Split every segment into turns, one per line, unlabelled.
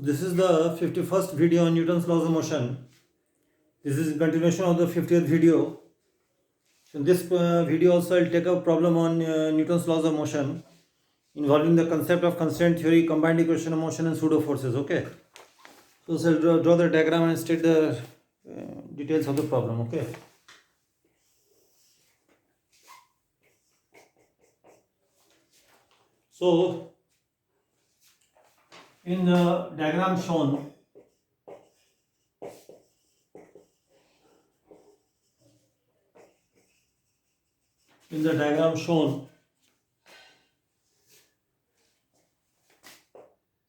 This is the 51st video on Newton's laws of motion. This is a continuation of the 50th video. So in this video also I'll take up problem on Newton's laws of motion involving the concept of constraint theory, combined equation of motion and pseudo forces. Okay. So I'll draw the diagram and state the details of the problem. Okay. So in the diagram shown,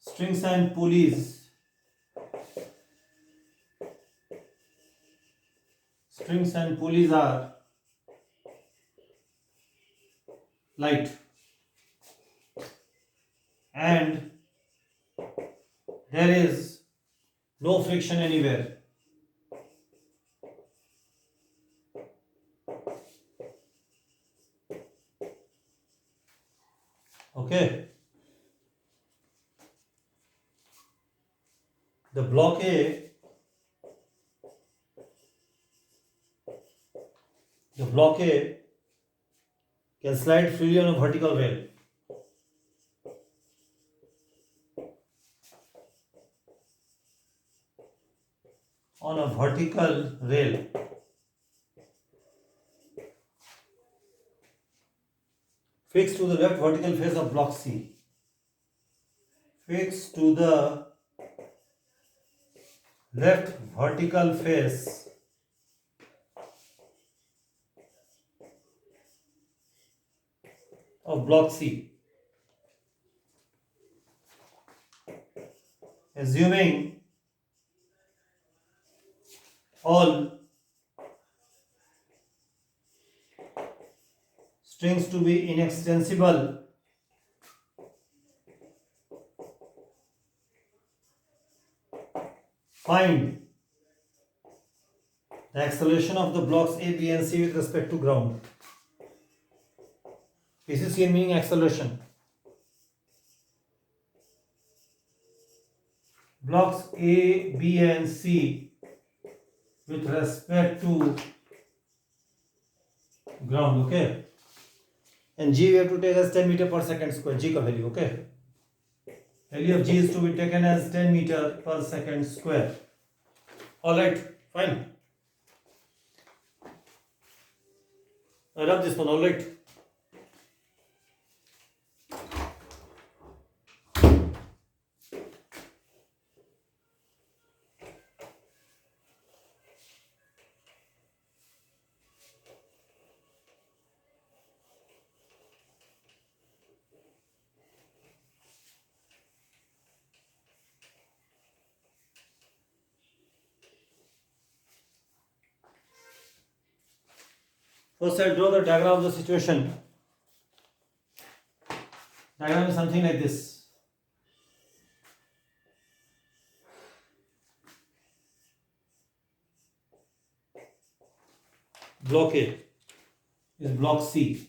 strings and pulleys are light and there is no friction anywhere. Okay. The block A can slide freely on a vertical rail. Fixed to the left vertical face of block C. Fixed to the left vertical face of block C. Assuming all strings to be inextensible, find the acceleration of the blocks A, B and C with respect to ground. PCC meaning acceleration. Blocks A, B and C with respect to ground. Okay. And G we have to take as 10 meter per second square. G ka value. Okay. Value of G is to be taken as 10 meter per second square. Alright, fine. I love this one. Alright. First I'll draw the diagram of the situation. Diagram is something like this. Block A is block C.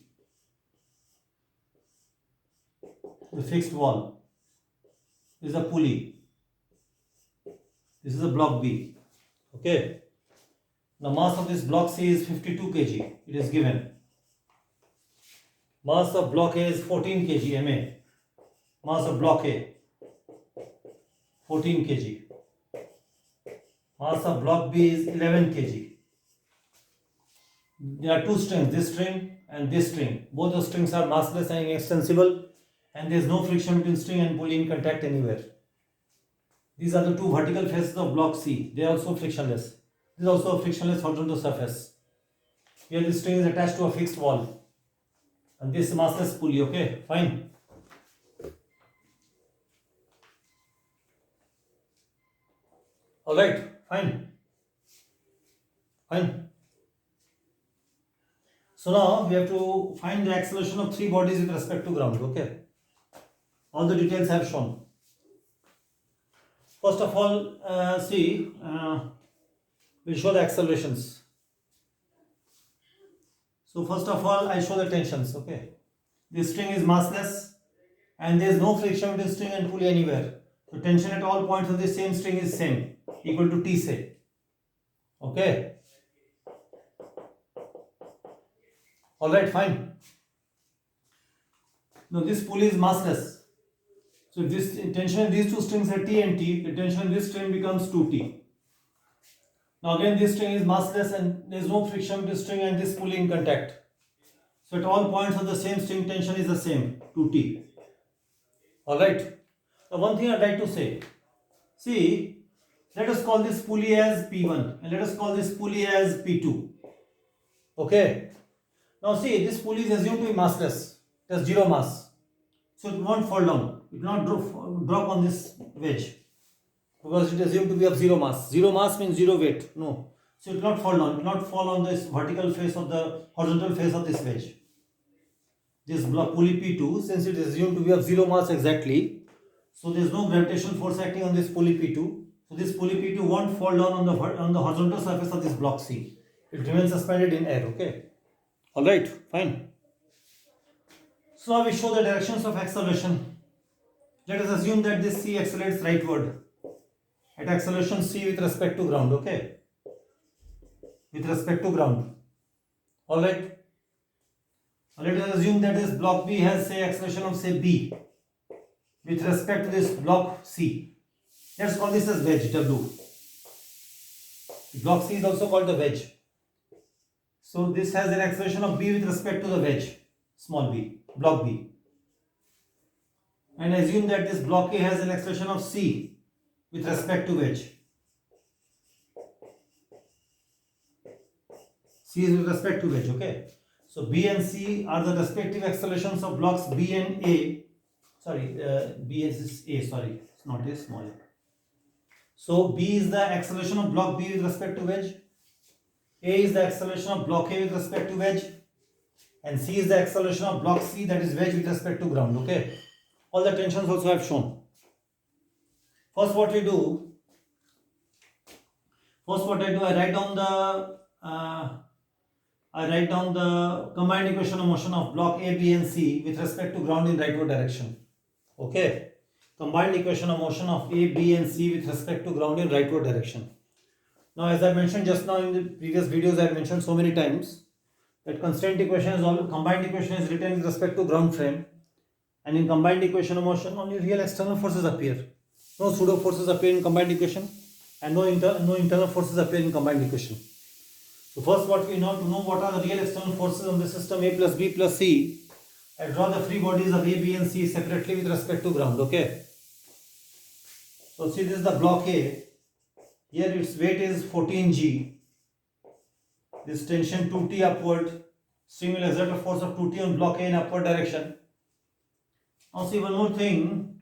The fixed wall is a pulley. This is a block B. Okay. The mass of this block C is 52 kg. It is given. Mass of block A is 14 kg MA. Mass of block A 14 kg. Mass of block B is 11 kg. There are two strings, this string and this string. Both the strings are massless and inextensible, and there is no friction between string and pulley in contact anywhere. These are the two vertical faces of block C. They are also frictionless. This is also a frictionless horizontal surface. Here this string is attached to a fixed wall. And this massless pulley, okay, fine. Alright, fine. Fine. So now we have to find the acceleration of three bodies with respect to ground, okay. All the details I have shown. First of all, we'll show the accelerations. So first of all, I show the tensions, okay. This string is massless and there is no friction between string and pulley anywhere. So tension at all points of the same string is same, equal to T say. Okay. Alright, fine. Now this pulley is massless. So if this tension in these two strings are T and T, the tension in this string becomes 2T. Now again this string is massless and there is no friction with this string and this pulley in contact. So at all points of the same string tension is the same, 2T. Alright. Now one thing I'd like to say. See, let us call this pulley as P1 and let us call this pulley as P2. Okay. Now see, this pulley is assumed to be massless. It has zero mass. So it won't fall down. It will not drop on this wedge. Because it is assumed to be of zero mass. Zero mass means zero weight. No. So it will not fall down. It will not fall on this vertical face of the horizontal face of this wedge. This block pulley P2, since it is assumed to be of zero mass exactly, so there is no gravitational force acting on this pulley P2. So this pulley P2 won't fall down on the horizontal surface of this block C. It remains suspended in air. Okay. Alright, fine. So now we show the directions of acceleration. Let us assume that this C accelerates rightward at acceleration C with respect to ground. Okay. With respect to ground. Alright. Let us assume that this block B has say acceleration of say B with respect to this block C. Let's call this as wedge W. Block C is also called the wedge. So this has an acceleration of B with respect to the wedge, small b, block B. And assume that this block A has an acceleration of C with respect to wedge. C is with respect to wedge, okay. So B and C are the respective accelerations of blocks B and A. Sorry, B is A, sorry, it's not A, small. So B is the acceleration of block B with respect to wedge. A is the acceleration of block A with respect to wedge. And C is the acceleration of block C, that is wedge with respect to ground, okay. All the tensions also I have shown. First what I do, I write down the combined equation of motion of block A, B and C with respect to ground in rightward direction. Okay. Combined equation of motion of A, B and C with respect to ground in rightward direction. Now as I mentioned just now in the previous videos, I have mentioned so many times that constraint equation is all combined equation is written with respect to ground frame, and in combined equation of motion only real external forces appear. No pseudo forces appear in combined equation and no internal forces appear in combined equation. So first what we know to know what are the real external forces on the system A plus B plus C, I draw the free bodies of A, B and C separately with respect to ground, okay. So see, this is the block A. Here its weight is 14G. This tension 2T upward. String will exert a force of 2T on block A in upward direction. Now see one more thing.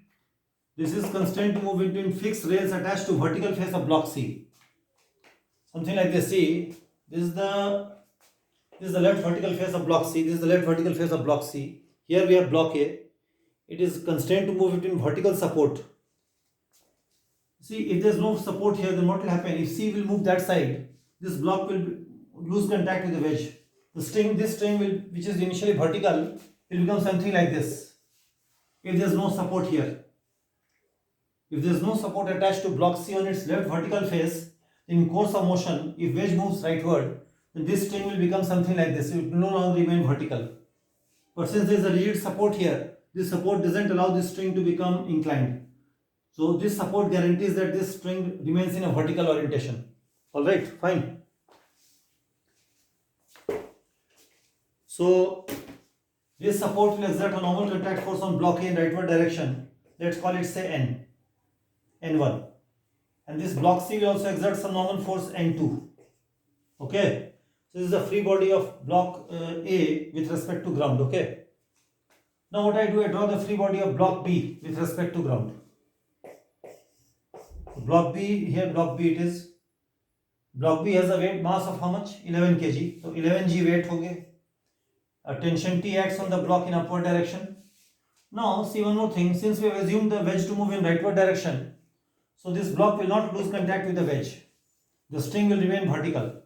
This is constraint to move between fixed rails attached to vertical face of block C. Something like this. See, this is the left vertical face of block C. This is the left vertical face of block C. Here we have block A. It is constrained to move between vertical support. See, if there is no support here, then what will happen? If C will move that side, this block will lose contact with the wedge. This string will, which is initially vertical, will become something like this. If there is no support here. If there is no support attached to block C on its left vertical face, in course of motion, if wedge moves rightward, then this string will become something like this. It will no longer remain vertical. But since there is a rigid support here, this support doesn't allow this string to become inclined. So this support guarantees that this string remains in a vertical orientation. Alright, fine. So this support will exert a normal contact force on block A in rightward direction. Let's call it say N. N1. And this block C will also exert some normal force N2. Okay. So this is the free body of block A with respect to ground. Okay. Now what I do, I draw the free body of block B with respect to ground. Block B, here block B it is. Block B has a weight mass of how much? 11 kg. So 11G weight होगे. A tension T acts on the block in upward direction. Now see one more thing. Since we have assumed the wedge to move in rightward direction, so this block will not lose contact with the wedge. The string will remain vertical.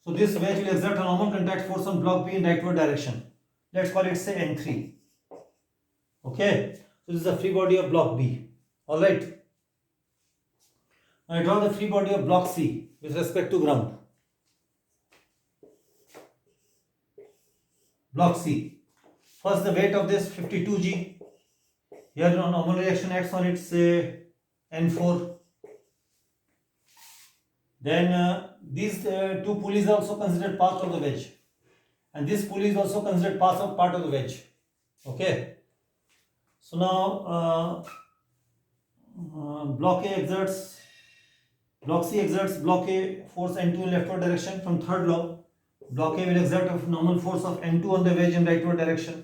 So this wedge will exert a normal contact force on block B in rightward direction. Let's call it say N3. Okay. So this is the free body of block B. Alright. Now I draw the free body of block C with respect to ground. Block C. First, the weight of this 52G. Here normal reaction acts on its N4. Then these two pulleys are also considered part of the wedge, and this pulley is also considered part of the wedge. Okay. So now block C exerts block A force N2 in leftward direction. From third law, block A will exert a normal force of N2 on the wedge in rightward direction.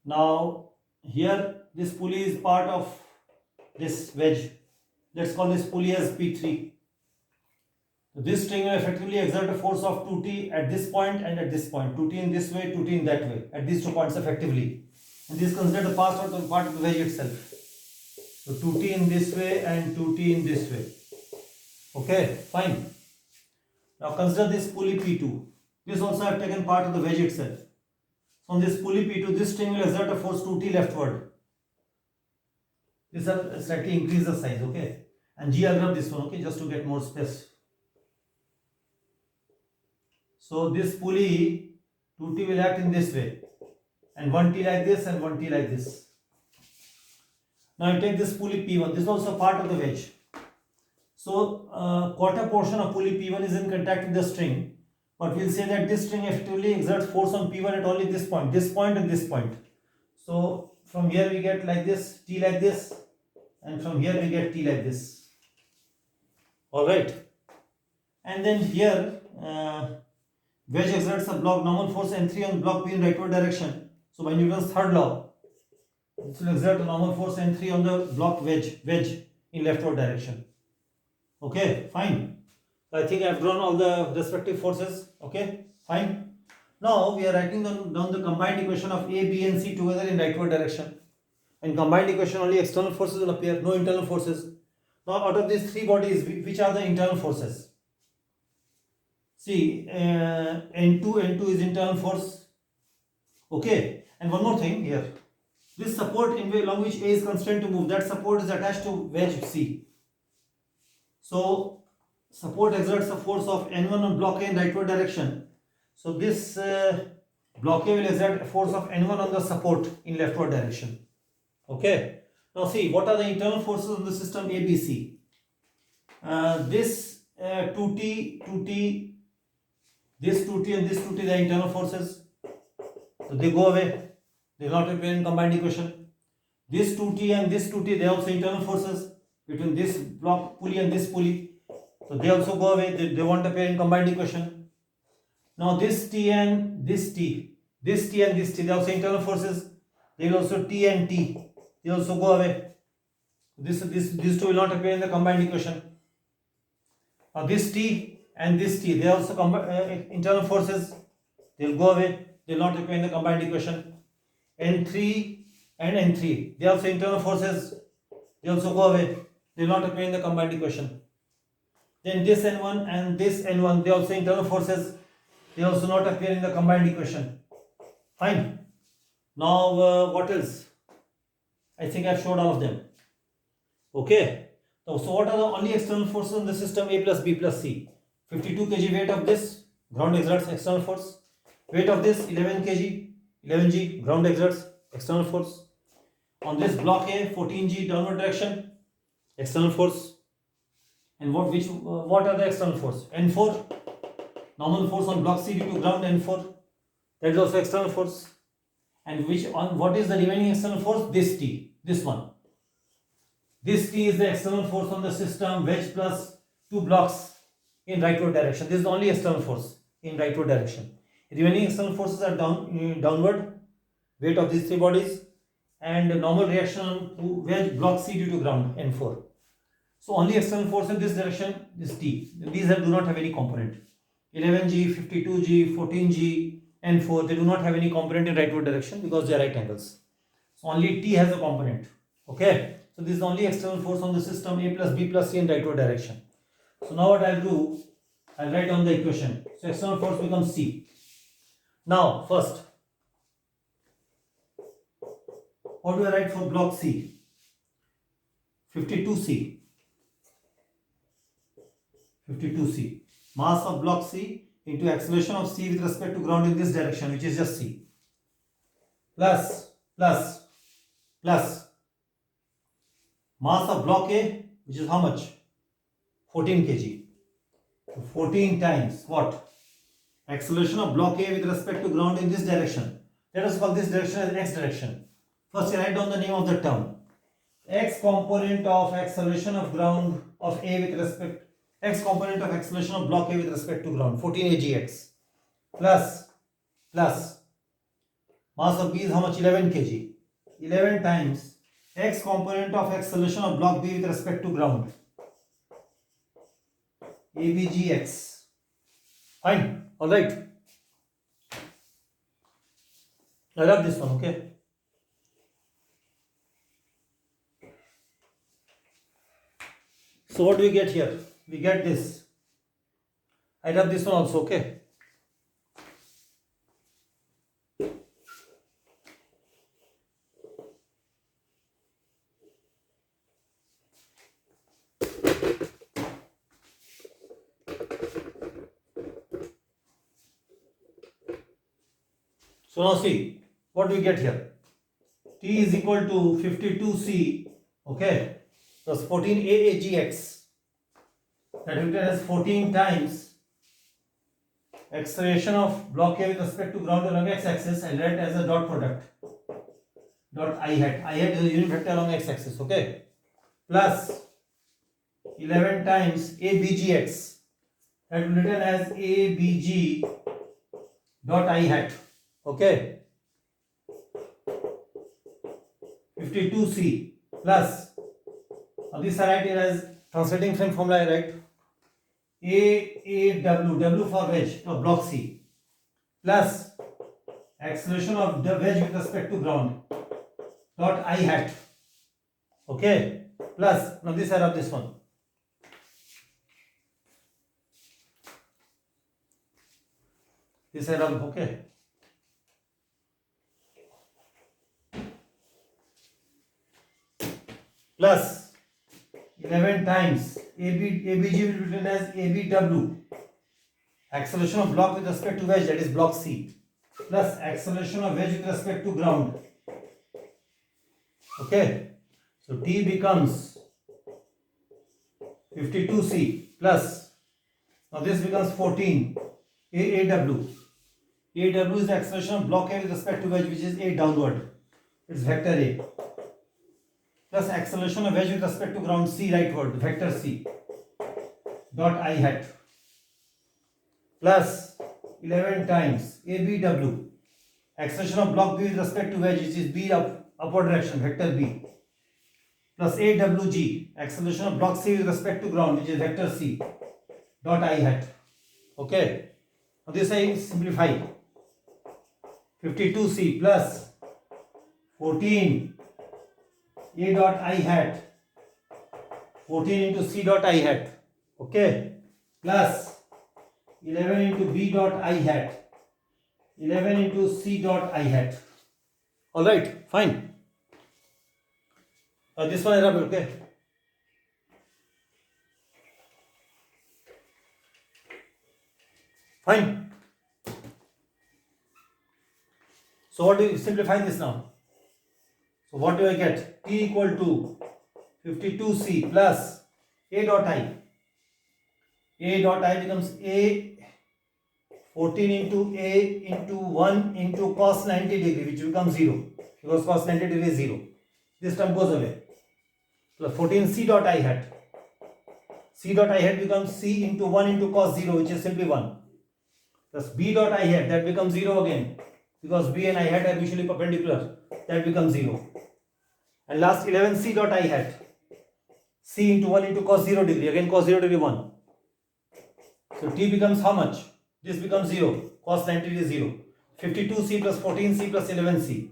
Now here this pulley is part of this wedge. Let's call this pulley as P3. So this string will effectively exert a force of 2T at this point and at this point. 2T in this way, 2T in that way. At these 2 points effectively. And this is considered a part of the wedge itself. So 2T in this way and 2T in this way. Okay, fine. Now consider this pulley P2. This also I have taken part of the wedge itself. So on this pulley P2, this string will exert a force 2T leftward. This will slightly increase the size, okay? And G I'll rub this one, okay, just to get more space. So this pulley 2T will act in this way, and 1T like this and 1T like this. Now you take this pulley P1. This is also part of the wedge. So quarter portion of pulley P1 is in contact with the string, but we'll say that this string effectively exerts force on P1 at only this point and this point. So from here we get like this, T like this, and from here we get T like this. Alright. And then here wedge exerts a block normal force N3 on block P in rightward direction. So by Newton's third law, this will exert a normal force N3 on the block wedge in leftward direction. Okay, fine. So I think I have drawn all the respective forces. Okay, fine. Now we are writing down the combined equation of A, B and C together in rightward direction. In combined equation only external forces will appear, no internal forces. Now out of these 3 bodies, which are the internal forces? See, N2 is internal force. Okay, and one more thing here. This support along which A is constrained to move, that support is attached to wedge C. So support exerts a force of N1 on block A in rightward direction. So this block A will exert a force of N1 on the support in leftward direction. Okay. Now see, what are the internal forces in the system ABC? This 2T, this 2T and this 2T, the internal forces. So they go away. They will not appear in combined equation. This 2T and this 2T, they are also internal forces between this block pulley and this pulley. So they also go away. They won't appear in combined equation. Now this T and this T, this T and this T, they are also internal forces. They will also T and T. They also go away. These two will not appear in the combined equation. Now this T and this T, they are also internal forces. They will go away. They will not appear in the combined equation. N3 and N3, they are also internal forces. They also go away. They will not appear in the combined equation. Then this N1 and this N1, they are also internal forces. They also not appear in the combined equation. Fine. Now what else? I think I have showed all of them. Okay. So what are the only external forces in the system A plus B plus C? 52 kg weight of this, ground exerts external force. Weight of this 11 kg, 11G, ground exerts external force. On this block A 14G downward direction, external force. And what are the external force? N4, normal force on block C due to ground N4. That is also external force. And what is the remaining external force? This T, this one. This T is the external force on the system wedge plus 2 blocks in rightward direction. This is the only external force in rightward direction. Remaining external forces are downward, weight of these 3 bodies, and normal reaction on wedge block C due to ground N4. So only external force in this direction is T. These do not have any component. 11G, 52G, 14G, N4, they do not have any component in rightward direction because they are right angles. So only T has a component. Okay. So this is the only external force on the system A plus B plus C in rightward direction. So now what I'll do, I'll write down the equation. So external force becomes C. Now first, what do I write for block C? 52c. 52c. Mass of block C into acceleration of C with respect to ground in this direction, which is just C. Plus mass of block A, which is how much? 14 kg. So 14 times what? Acceleration of block A with respect to ground in this direction. Let us call this direction as x direction. First, write down the name of the term. X component of acceleration of ground of A with respect, x component of acceleration of block A with respect to ground, 14 agx, plus mass of B is how much? 11 kg. 11 times x component of acceleration of block B with respect to ground, abgx. Fine. All right. I love this one. Okay. So what do we get here? We get this. I love this one also. Okay. So now see, what do we get here? T is equal to 52c, okay, plus 14 aagx. That written as 14 times acceleration of block A with respect to ground along x-axis, and write as a dot product. Dot I hat. I hat is a unit vector along x-axis, okay, plus 11 times abgx. That will be written as abg dot I hat. Okay, 52c plus, now this I write here as translating frame formula. I write W for wedge of block C, plus acceleration of the wedge with respect to ground dot I hat. Okay, plus, now this I write this one. This I write, okay. Plus 11 times abg will be written as abw, acceleration of block with respect to wedge, that is block C, plus acceleration of wedge with respect to ground. Okay, so T becomes 52c plus, now this becomes 14 AAW. AW is the acceleration of block A with respect to wedge, which is A downward. It's vector A. Plus acceleration of wedge with respect to ground C rightward, vector C dot I hat, plus 11 times ABW, acceleration of block B with respect to wedge, which is B upward direction, vector B, plus AWG, acceleration of block C with respect to ground, which is vector C dot I hat. Okay, now this I simplify. 52c plus 14 A dot I hat, 14 into C dot I hat, okay, plus 11 into B dot I hat, 11 into C dot I hat. All right, fine. This one I rub, okay. Fine. So what do you simplify this now? So what do I get? T equal to 52c plus A dot I. A dot I becomes A 14 into A into 1 into cos 90 degree, which becomes 0, because cos 90 degree is 0. This term goes away. Plus 14 C dot I hat. C dot I hat becomes C into 1 into cos 0, which is simply 1. Plus B dot I hat, that becomes 0 again, because B and I hat are usually perpendicular, that becomes 0. And last 11 C dot I hat, C into 1 into cos 0 degree, again cos 0 degree 1. So T becomes how much? This becomes 0, cos 90 degree is 0. 52C plus 14C plus 11C,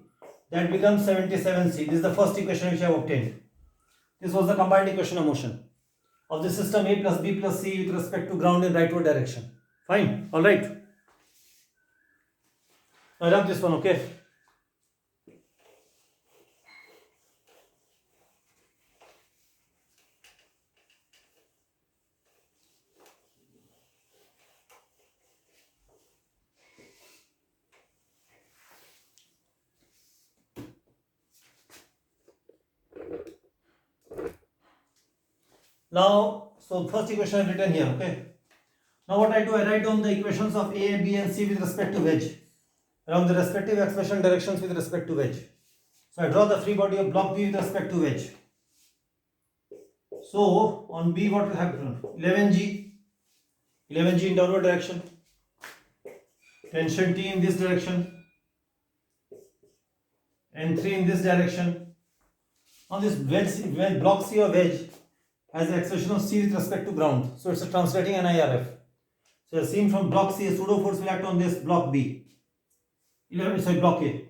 that becomes 77C. This is the first equation which I have obtained. This was the combined equation of motion of the system A plus B plus C with respect to ground in rightward direction. Fine, alright. I love this one, okay. Now, so first equation I have written here, okay. Now what I do, I write down the equations of A, B and C with respect to wedge along the respective expression directions with respect to wedge. So I draw the free body of block B with respect to wedge. So on B what will happen? 11G in downward direction, tension T in this direction, and 3 in this direction. Now this wedge, block C or wedge has an expression of C with respect to ground. So it's a translating NIRF. So as seen from block C, a pseudo force will act on this block B. Block A.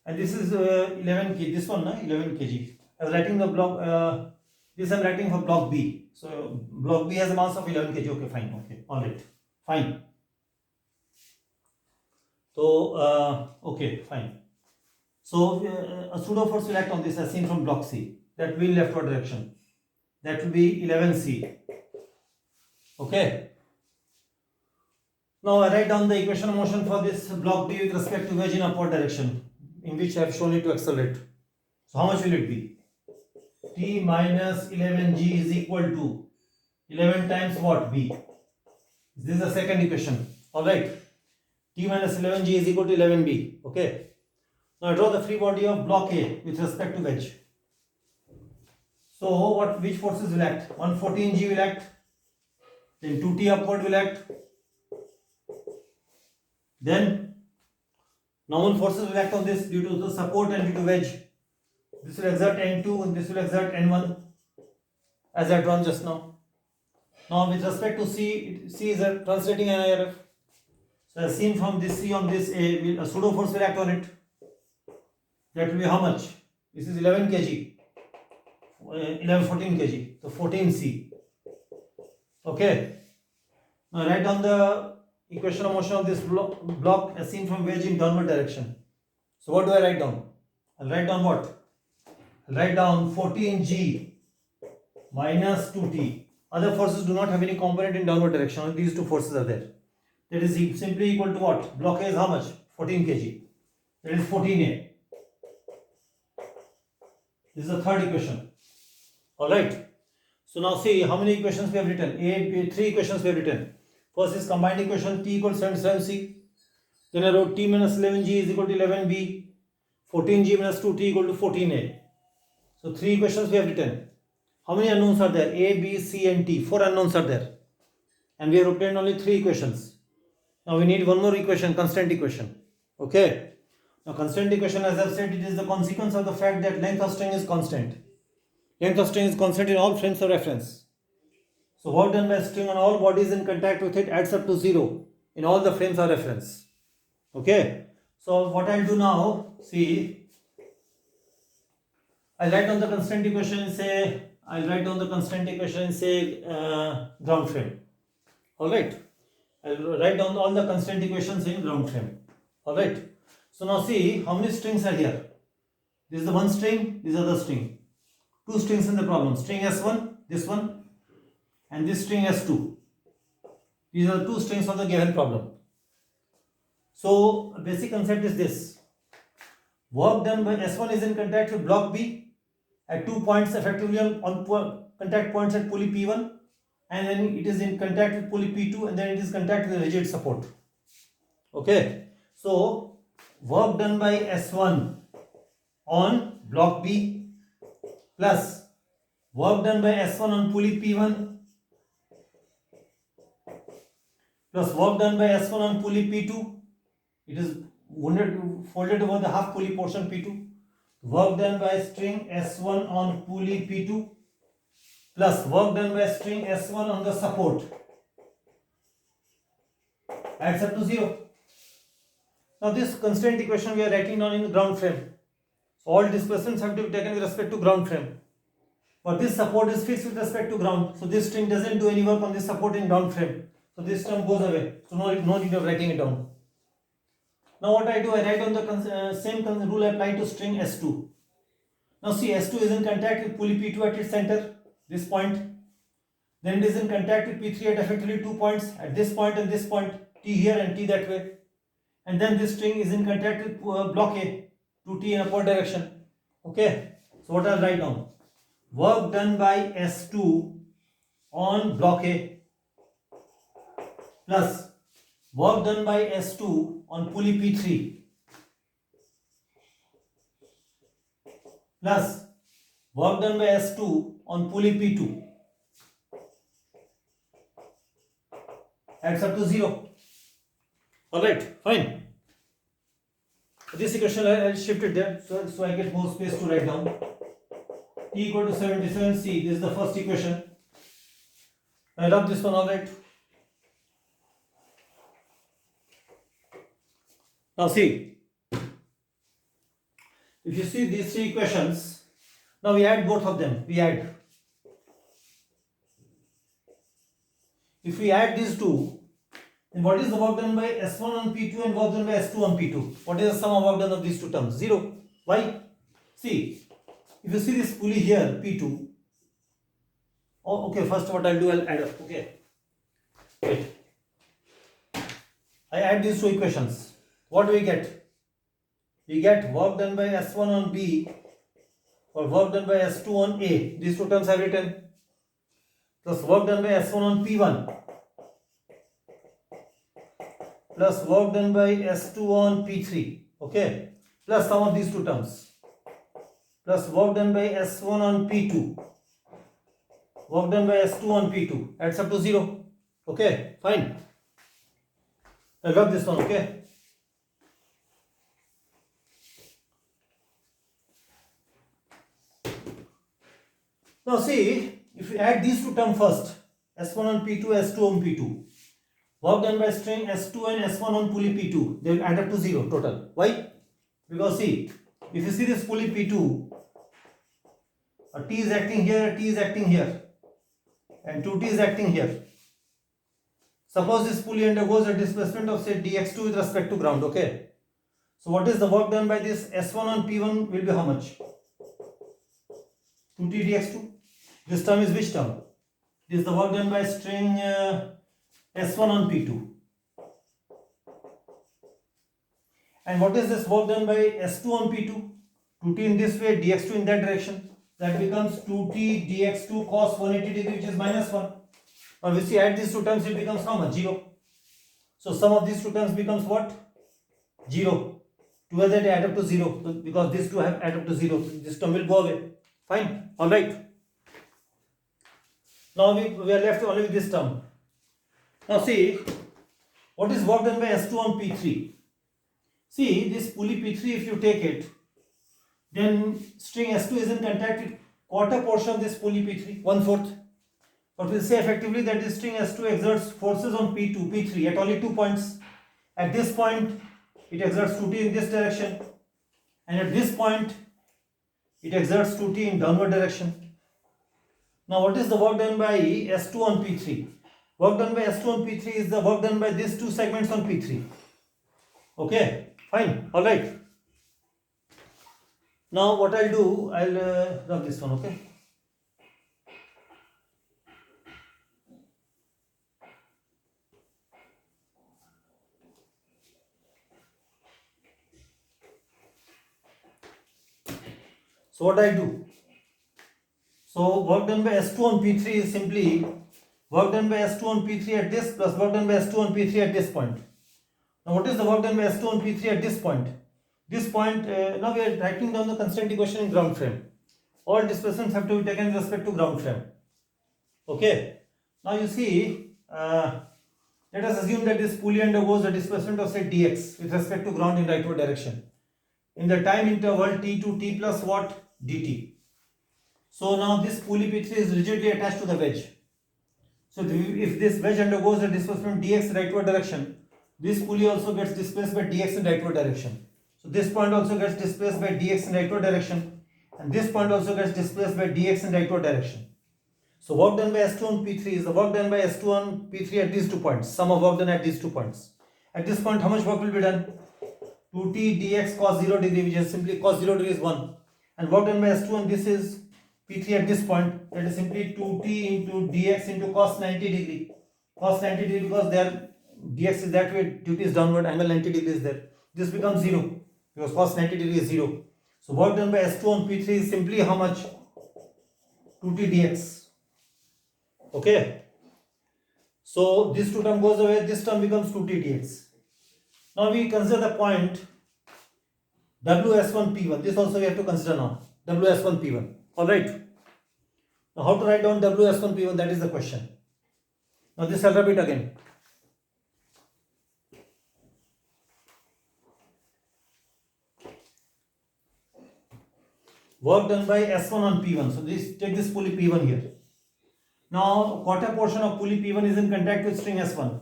And this is 11 kg. This one, 11 kg. I was writing the block. This I am writing for block B. So block B has a mass of 11 kg. Okay, fine. Okay, all right, fine. So okay, fine. So a pseudo force will act on this as seen from block C. That will leftward direction. That will be 11C. Okay. Now I write down the equation of motion for this block B with respect to wedge in upward direction, in which I have shown it to accelerate. So how much will it be? T minus 11G is equal to 11 times what? B. This is the second equation. Alright. T minus 11G is equal to 11B. Okay. Now I draw the free body of block A with respect to wedge. So which forces will act? 114G will act. Then 2T upward will act. Then normal forces will act on this due to the support and due to wedge. This will exert N2 and this will exert N1 as I had drawn just now. Now with respect to C, C is a translating NIRF. So as seen from this C on this A pseudo force will act on it. That will be how much? This is 11 kg. 14 kg. So 14C. Okay. Now write down the equation of motion of this block as seen from wedge in downward direction. So what do I write down? I'll write down what? I'll write down 14G minus 2T. Other forces do not have any component in downward direction. Only these two forces are there. That is simply equal to what? Block A is how much? 14 kg. That is 14A. This is the third equation. Alright. So now see how many equations we have written. Three equations we have written. First is combined equation T equals 77C. Then I wrote T minus 11G is equal to 11B. 14G minus 2T equal to 14A. So three equations we have written. How many unknowns are there? A, B, C and T. Four unknowns are there. And we have obtained only three equations. Now we need one more equation, constraint equation. Okay. Now constraint equation, as I have said, it is the consequence of the fact that length of string is constant. Length of string is constant in all frames of reference. So work done by string on all bodies in contact with it adds up to 0 in all the frames of reference. Okay. So what I'll do now, see, I'll write down the constraint equation and say, ground frame. Alright. I'll write down all the constraint equations in ground frame. Alright. So now see how many strings are here. This is the one string, this is the other string. Two strings in the problem. String S1, this one, and this string S2. These are the two strings of the given problem. So basic concept is this. Work done by S1 is in contact with block B at 2 points effectively on contact points at pulley P1, and then it is in contact with pulley P2, and then it is contact with the rigid support. Okay. So work done by S1 on block B plus work done by S1 on pulley P1 plus work done by S1 on pulley P2. It is folded over the half pulley portion P2. Work done by string S1 on pulley P2 plus work done by string S1 on the support adds up to 0. Now this constraint equation we are writing down in the ground frame. So all displacements have to be taken with respect to ground frame. But this support is fixed with respect to ground. So this string doesn't do any work on this support in ground frame. So this term goes away. So no need of writing it down. Now what I do, I write down the same rule applied to string S2. Now see, S2 is in contact with pulley P2 at its center, this point. Then it is in contact with P3 at effectively 2 points, at this point and this point, T here and T that way. And then this string is in contact with block A, 2T in upward direction. Okay. So what I'll write down? work done by S2 on block A plus work done by S2 on pulley P3 plus work done by S2 on pulley P2 adds up to 0. Alright, fine. This equation I'll shift it there so I get more space to write down. T equal to 77C, this is the first equation. I love this one, alright. Now see, if you see these three equations, now we add both of them. If we add these two, then what is the work done by S1 on P2 and work done by S2 on P2? What is the sum of work done of these two terms? 0. Why? See, if you see this pulley here, P2. Oh, okay, first what I'll do, I'll add up. Okay. Wait. I add these two equations. What do we get? We get work done by S1 on B or work done by S2 on A. These two terms I have written. Plus work done by S1 on P1 plus work done by S2 on P3, okay, plus sum of these two terms, plus work done by S1 on P2, work done by S2 on P2, adds up to 0, okay, fine. I got this one, okay. Now see, if we add these two terms first, S1 on P2, S2 on P2, work done by string S2 and S1 on pulley P2, they will add up to 0 total. Why? Because see, if you see this pulley P2, a T is acting here, a T is acting here, and 2T is acting here. Suppose this pulley undergoes a displacement of say dx2 with respect to ground, okay. So what is the work done by this S1 on P1 will be how much? 2T dx2. This term is which term? This is the work done by string S1 on P2. And what is this work done by S2 on P2? 2T in this way, dx2 in that direction. That becomes 2T dx2 cos 180 degree, which is minus 1. Now if we add these two terms, it becomes how much? 0. So sum of these two terms becomes what? 0. Together they add up to 0. Because these two have add up to 0. This term will go away. Fine. Alright. Now we are left only with this term. Now see, what is work done by S2 on P3? See, this pulley P3, if you take it, then string S2 is in contact with quarter portion of this pulley P3, 1/4. But we'll say effectively that this string S2 exerts forces on P2, P3 at only 2 points. At this point, it exerts 2T in this direction, and at this point, it exerts 2T in downward direction. Now, what is the work done by S2 on P3? Work done by S2 on P3 is the work done by these two segments on P3. Okay, fine, alright. Now, what I'll do, I'll rub this one, okay. So what I do? So work done by S2 on P3 is simply work done by S2 on P3 at this plus work done by S2 on P3 at this point. Now what is the work done by S2 on P3 at this point? This point, now we are writing down the constraint equation in ground frame. All displacements have to be taken with respect to ground frame. Okay. Now you see, let us assume that this pulley undergoes a displacement of say dx with respect to ground in rightward direction. In the time interval t to t plus what? dt. So now this pulley P3 is rigidly attached to the wedge. So if this wedge undergoes a displacement dx in rightward direction, this pulley also gets displaced by dx in rightward direction. So this point also gets displaced by dx in rightward direction, and this point also gets displaced by dx in rightward direction. So work done by S2 on P3 is the work done by S2 on P3 at these 2 points. Sum of work done at these 2 points. At this point, how much work will be done? 2t dx cos 0 degree, which is simply cos 0 degree is 1. And work done by S2 on this is P3 at this point, that is simply 2t into dx into cos 90 degree. Cos 90 degree because there dx is that way, due to is downward, angle 90 degree is there. This becomes 0 because cos 90 degree is 0. So work done by S2 on P3 is simply how much? 2t dx. Okay. So this 2 term goes away, this term becomes 2t dx. Now we consider the point WS1P1. This also we have to consider now. WS1P1. Alright. Now how to write down WS1P1? That is the question. Now this I'll repeat again. Work done by S1 on P1. So this, take this pulley P1 here. Now quarter portion of pulley P1 is in contact with string S1.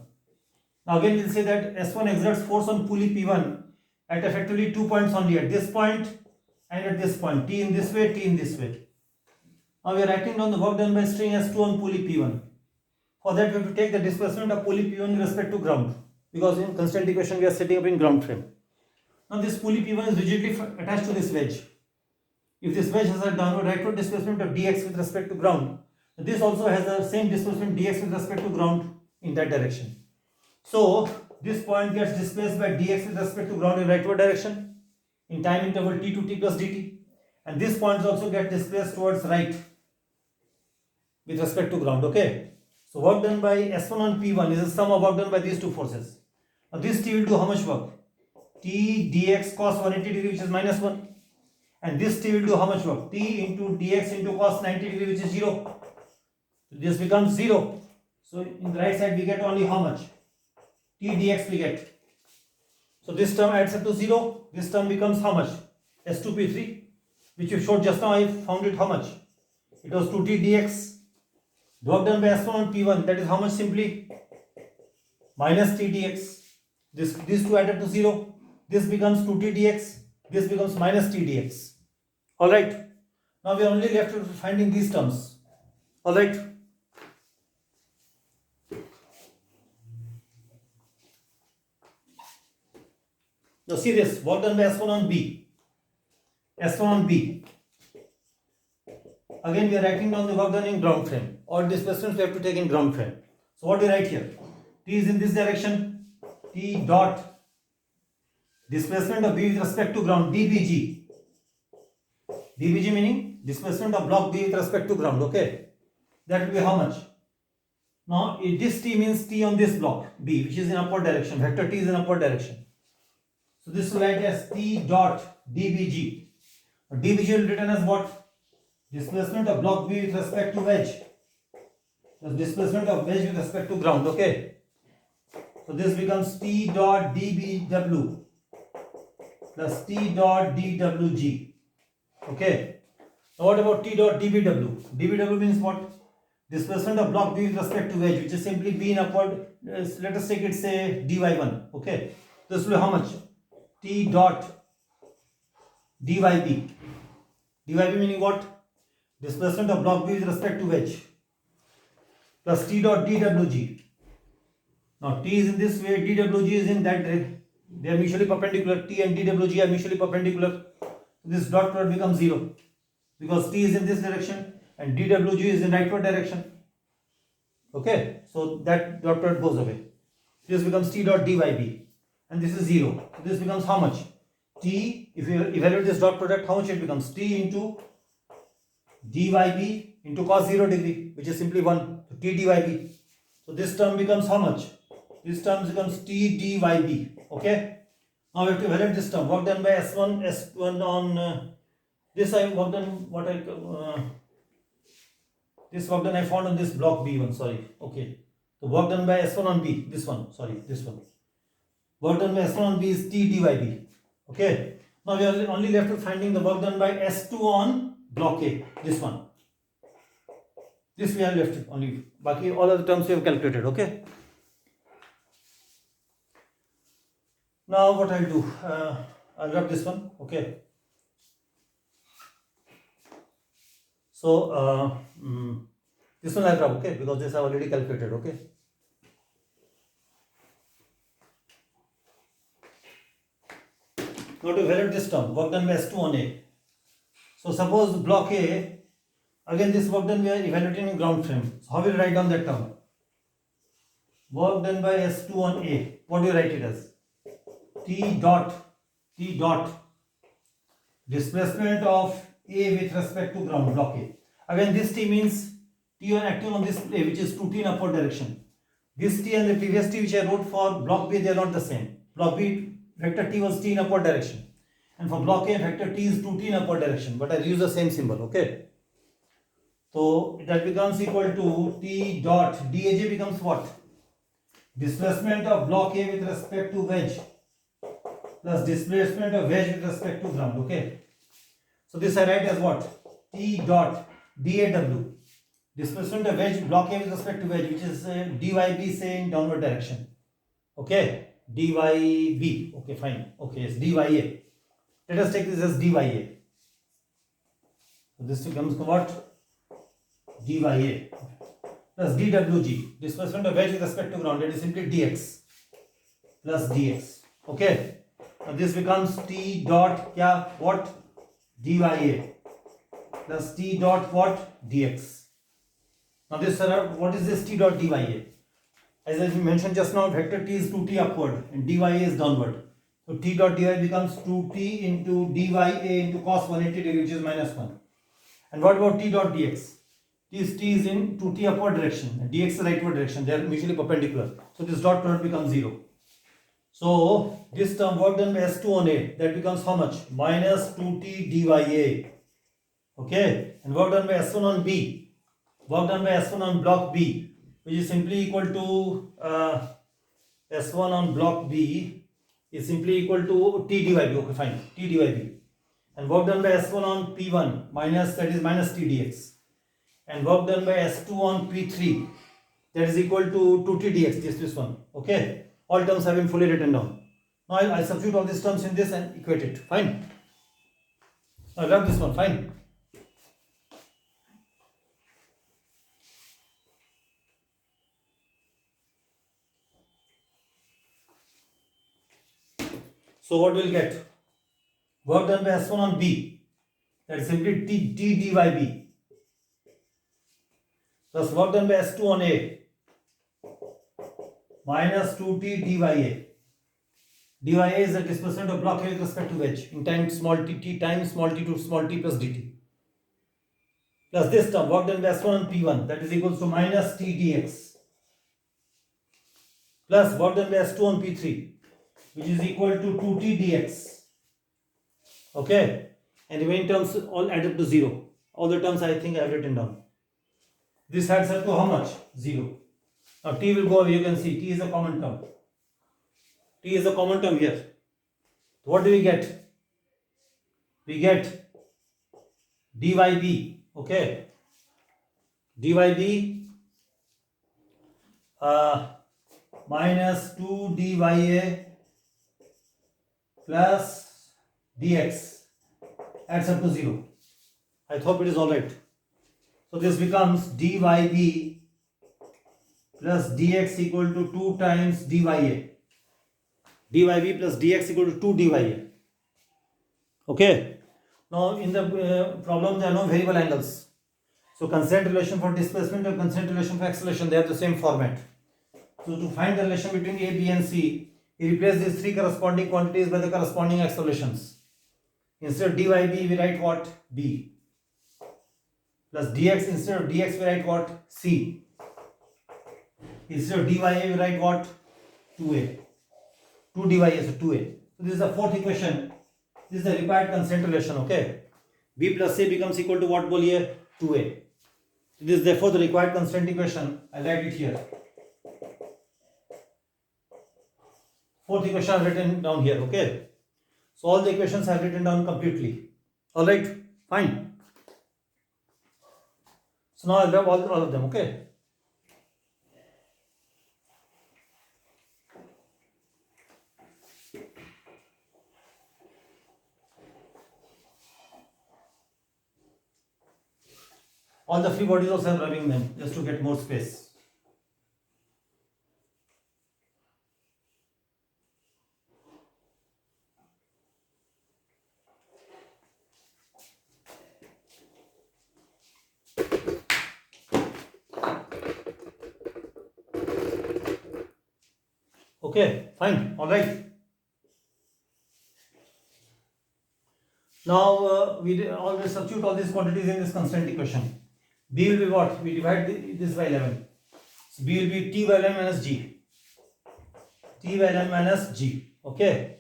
Now again we'll say that S1 exerts force on pulley P1 at effectively 2 points only, at this point and at this point. T in this way, T in this way. Now we are writing down the work done by string S2 on pulley P1. For that we have to take the displacement of pulley P1 in respect to ground, because in constraint equation we are setting up in ground frame. Now this pulley P1 is rigidly attached to this wedge. If this wedge has a downward rightward displacement of dx with respect to ground, this also has the same displacement dx with respect to ground in that direction. So this point gets displaced by dx with respect to ground in rightward direction in time interval t to t plus dt, and this point also get displaced towards right with respect to ground. Okay. So work done by S1 on P1 is the sum of work done by these two forces. Now this t will do how much work? T dx cos 180 degree, which is minus 1. And this t will do how much work? T into dx into cos 90 degree, which is 0. So this becomes 0. So in the right side we get only how much? T dx we get. So this term adds up to 0. This term becomes how much? S2P3, which you showed just now. I found it how much? It was 2t dx. Work done by S1 on P1, that is how much simply? Minus t dx. These two add up to 0. This becomes 2t dx. This becomes minus t dx. Alright. Now we are only left with finding these terms. Alright. Now see this. Work done by S1 on B. S1 on B. Again we are writing down the work done in ground frame. All displacements we have to take in ground frame. So what do you write here? T is in this direction. T dot displacement of B with respect to ground, dBg. dBg meaning displacement of block B with respect to ground. Okay. That will be how much? Now this T means T on this block B, which is in upward direction. Vector T is in upward direction. So this will write as T dot dBg. dBg will be written as what? Displacement of block B with respect to wedge. The displacement of wedge with respect to ground. Okay. So this becomes T dot dBw plus T dot dWg. Okay. Now what about T dot dBw? dBw means what? Displacement of block B with respect to wedge, which is simply B in upward. Let us take it, say dy1. Okay. This will be how much? T dot dyb. dyb meaning what? Displacement of block B with respect to wedge plus T dot dWg. Now T is in this way, dWg is in that direction. They are mutually perpendicular. T and dWg are mutually perpendicular. This dot product becomes 0 because T is in this direction and dWg is in rightward direction. Okay, so that dot product goes away. This becomes T dot dyb and this is 0. So this becomes how much? T, if you evaluate this dot product, how much it becomes? T into dyb into cos 0 degree, which is simply 1. So T dyb. So this term becomes how much? This term becomes T dyb. Okay. Now we have to evaluate this term. Work done by S1 on this. I work done what I this work done I found on this block B1. Sorry. Okay. So work done by S1 on B. This one. Sorry. This one. Work done by S1 on B is T dyb. Okay. Now we are only left with finding the work done by S2 on block A. This one. This we are left with only. Baki all other terms we have calculated. Okay. Now what I'll do? I'll rub this one. Okay. So this one I'll rub. Okay, because this I've already calculated. Okay. Now to evaluate this term, work done by S2 on A. So suppose block A, again this work done we are evaluating in ground frame. So how will you write down that term? Work done by S2 on A. What do you write it as? T dot displacement of A with respect to ground, block A. Again, this T means T1 acting on this play, which is 2T in upward direction. This T and the previous T which I wrote for block B, they are not the same. Block B, vector T was T in upward direction. And for block A, vector T is 2T in upward direction. But I use the same symbol, okay? So that becomes equal to T dot DAJ becomes what? Displacement of block A with respect to wedge plus displacement of wedge with respect to ground, okay? So this I write as what? T dot DAW. Displacement of wedge block A with respect to wedge, which is DYB, say in downward direction. Okay? DYB. Okay, fine. Okay, it's DYA. Let us take this as DYA. So this becomes what? DYA plus DWG. Displacement of wedge with respect to ground. That is simply DX plus DX. Okay? Now this becomes T dot what? DYA plus T dot what? DX. Now this, what is this T dot DYA? As I mentioned just now, vector T is 2T upward and DYA is downward. So T dot DYA becomes 2T into DYA into cos 180 degree, which is minus 1. And what about T dot DX? T is in 2T upward direction and DX is rightward direction. They are mutually perpendicular. So this dot product becomes 0. So this term, work done by S2 on A, that becomes how much? Minus 2T DYA. Okay? And work done by S1 on B, work done by S1 on block B, which is simply equal to S1 on block B is simply equal to T DYB. Okay, fine. T DYB. And work done by S1 on P1 minus, that is minus T dx. And work done by S2 on P3, that is equal to 2T dx, this one. Okay? All terms have been fully written down. Now I'll substitute all these terms in this and equate it. Fine. Now rub this one. Fine. So what we'll get? Work done by S1 on B, that is simply T DYB, plus work done by S2 on A minus 2T DYA. DYA is the displacement of block A with respect to wedge in time small t times small t to small t plus dt. Plus this term, work done by S1 on P1, that is equals to minus T dx, plus work done by S2 on P3, which is equal to 2T dx. Okay, and remaining terms all add up to 0. All the terms I think I have written down. This adds up to how much? 0. Now T will go away. You can see T is a common term. T is a common term here. What do we get? We get DYB. Okay, DYB minus 2 DYA plus dx adds up to 0. I hope it is alright. So this becomes DYB plus dx equal to 2 times DYA. DYB plus dx equal to 2 DYA. Okay. Now in the problem there are no variable angles. So constraint relation for displacement and constraint relation for acceleration, they have the same format. So to find the relation between A, B and C, we replace these three corresponding quantities by the corresponding accelerations. Instead of DYB, we write what? B. Plus dx, instead of dx, we write what? C. Instead of DYA, we write what? 2A. 2 DYA, so 2A. So this is the fourth equation. This is the required constraint relation, okay? B plus A becomes equal to what, boliye? 2A. This is therefore the required constraint equation. I write it here. Fourth equation I have written down here, okay? So all the equations I have written down completely. Alright, fine. So now I'll grab all of them, okay? All the free bodies also I'm rubbing them just to get more space. Okay, fine, alright. Now we always substitute all these quantities in this constraint equation. B will be what? We divide this by 11. So B will be T by 11 minus G. T by 11 minus G. Okay.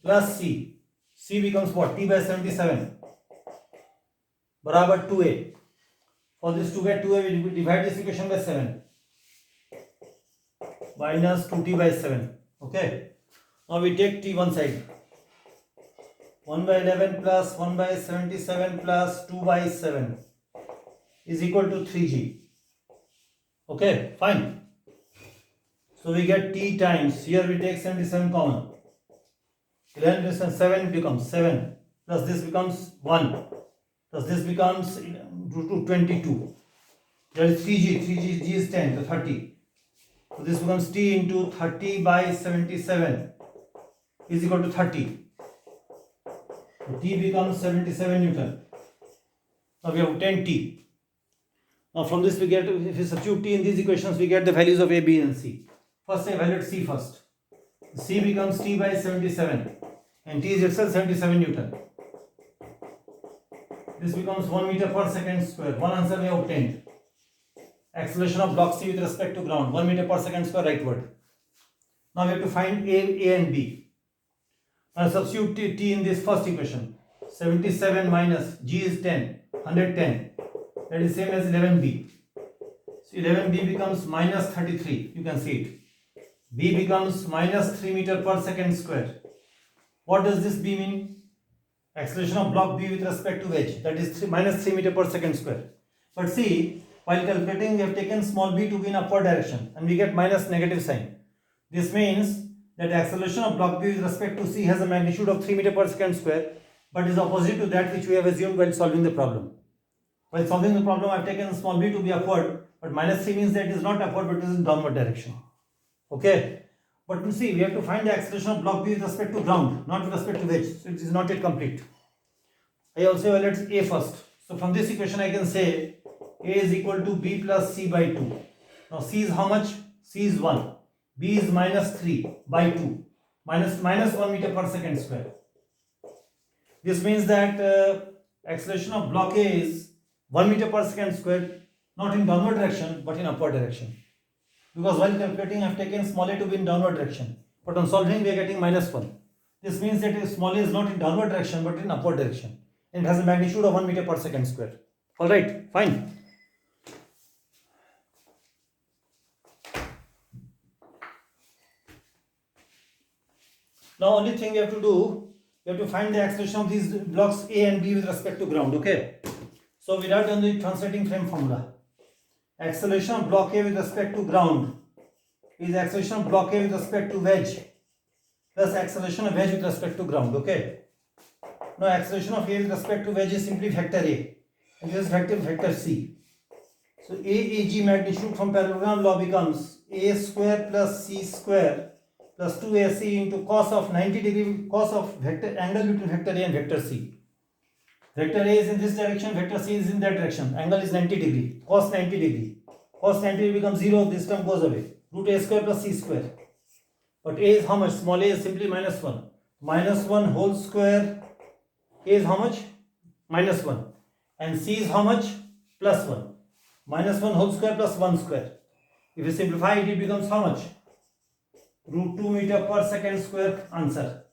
Plus C. C becomes what? T by 77. Barabar 2A. For this to get 2A, we divide this equation by 7. Minus 2T by 7. Okay. Now we take T one side. 1 by 11 plus 1 by 77 plus 2 by 7 is equal to 3G. Okay, fine. So we get T times, here we take 77 common. 11 plus 7 becomes 7, plus this becomes 1, plus this becomes 22. That is 3G, G is 10, so 30. So this becomes T into 30 by 77 is equal to 30. So T becomes 77 Newton. Now we have 10 T. Now from this we get, if we substitute T in these equations, we get the values of A, B and C. First I evaluate C first. C becomes T by 77 and T is itself 77 Newton. This becomes 1 meter per second square. One answer we have obtained. Acceleration of block C with respect to ground, 1 meter per second square rightward. Now we have to find A and B. Now substitute T in this first equation. 77 minus G is 10, 110. That is same as 11B. So 11B becomes minus 33. You can see it. B becomes minus 3 meter per second square. What does this B mean? Acceleration of block B with respect to wedge. That is minus 3 meter per second square. But see, while calculating, we have taken small b to be in upward direction and we get minus negative sign. This means that acceleration of block B with respect to C has a magnitude of 3 meter per second square, but is opposite to that which we have assumed while solving the problem. While solving the problem, I have taken small b to be upward, but minus 3 means that it is not upward but it is in downward direction. Okay. But you see, we have to find the acceleration of block B with respect to ground, not with respect to wedge. So it is not yet complete. I also evaluate A first. So from this equation I can say A is equal to B plus C by 2. Now C is how much? C is 1. B is minus 3 by 2. Minus 1 meter per second square. This means that acceleration of block A is 1 meter per second square, not in downward direction but in upward direction. Because while calculating I have taken small a to be in downward direction, but on solving we are getting minus 1. This means that small a is not in downward direction but in upward direction, and it has a magnitude of 1 meter per second square. Alright, fine. Now only thing we have to do, we have to find the acceleration of these blocks A and B with respect to ground. Okay. So we write on the translating frame formula. Acceleration of block A with respect to ground is acceleration of block A with respect to wedge plus acceleration of wedge with respect to ground. Okay. Now acceleration of A with respect to wedge is simply vector A and this is vector C. So AAG magnitude from parallelogram law becomes A square plus C square plus 2AC into cos of 90 degree cos of vector angle between vector A and vector C. Vector A is in this direction, vector C is in that direction. Angle is 90 degree, cos 90 degree. Cos 90 degree becomes 0, this term goes away. Root A square plus C square. But A is how much? Small a is simply minus 1. Minus 1 whole square. A is how much? Minus 1. And C is how much? Plus 1. Minus 1 whole square plus 1 square. If you simplify it, it becomes how much? Root 2 meter per second square answer.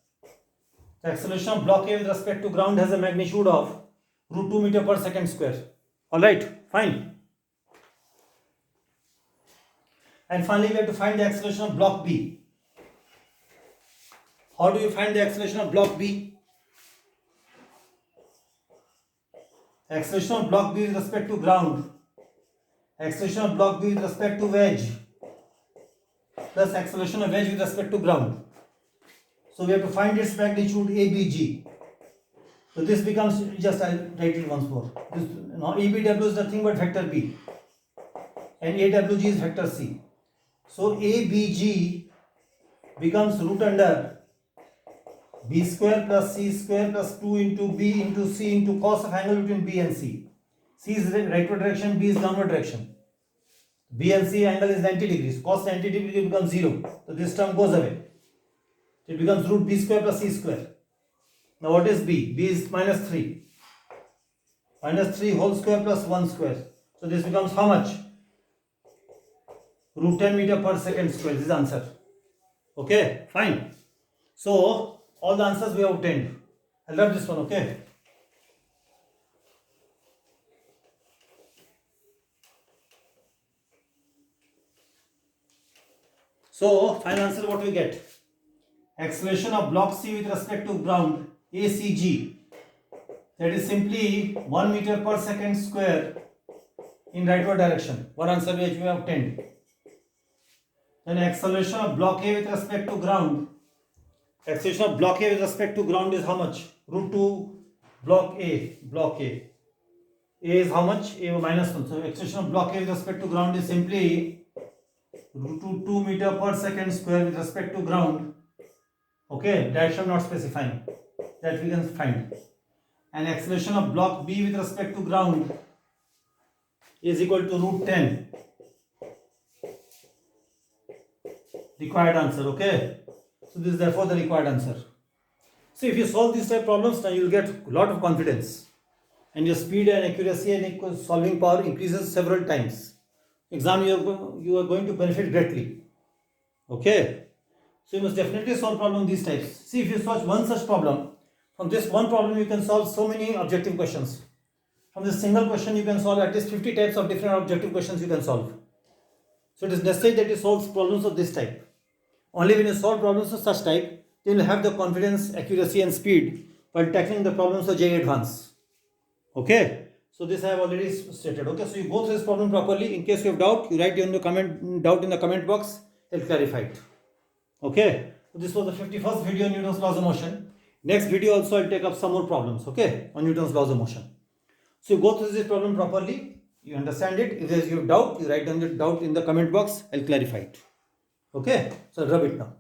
The acceleration of block A with respect to ground has a magnitude of root 2 meter per second square. Alright, fine. And finally, we have to find the acceleration of block B. How do you find the acceleration of block B? Acceleration of block B with respect to ground, acceleration of block B with respect to wedge, plus acceleration of wedge with respect to ground. So we have to find its magnitude ABG. So this becomes, just I'll write it once more. Now ABW is nothing but vector B and AWG is vector C. So ABG becomes root under B square plus C square plus 2 into B into C into cos of angle between B and C. C is rightward direction, B is downward direction. B and C angle is 90 degrees. Cos 90 degrees becomes 0. So this term goes away. It becomes root B square plus C square. Now what is B? B is minus 3. Minus 3 whole square plus 1 square. So this becomes how much? Root 10 meter per second square. This is the answer. Okay, fine. So all the answers we have obtained. I love this one. Okay. So final answer what we get? Acceleration of block C with respect to ground ACG, that is simply 1 meter per second square in rightward direction. One answer which we have obtained. Then acceleration of block A with respect to ground. Acceleration of block A with respect to ground is how much? Root 2 block A. Block A. A is how much? A minus 1. So acceleration of block A with respect to ground is simply root 2 meter per second square with respect to ground. Okay, direction not specifying. That we can find. And acceleration of block B with respect to ground is equal to root 10. Required answer. Okay. So this is therefore the required answer. So if you solve these type of problems, now you will get a lot of confidence. And your speed and accuracy and solving power increases several times. Exam you are going to benefit greatly. Okay. So you must definitely solve problem these types. See, if you solve one such problem, from this one problem you can solve so many objective questions. From this single question you can solve at least 50 types of different objective questions you can solve. So it is necessary that you solve problems of this type. Only when you solve problems of such type, then you will have the confidence, accuracy and speed while tackling the problems of JEE Advanced. Okay. So this I have already stated. Okay. So you go through this problem properly. In case you have doubt, you write down the doubt in the comment box. I'll clarify it. Okay, so this was the 51st video on Newton's laws of motion. Next video also I'll take up some more problems, okay, on Newton's laws of motion. So you go through this problem properly, you understand it. If there is your doubt, you write down the doubt in the comment box, I'll clarify it. Okay, so rub it now.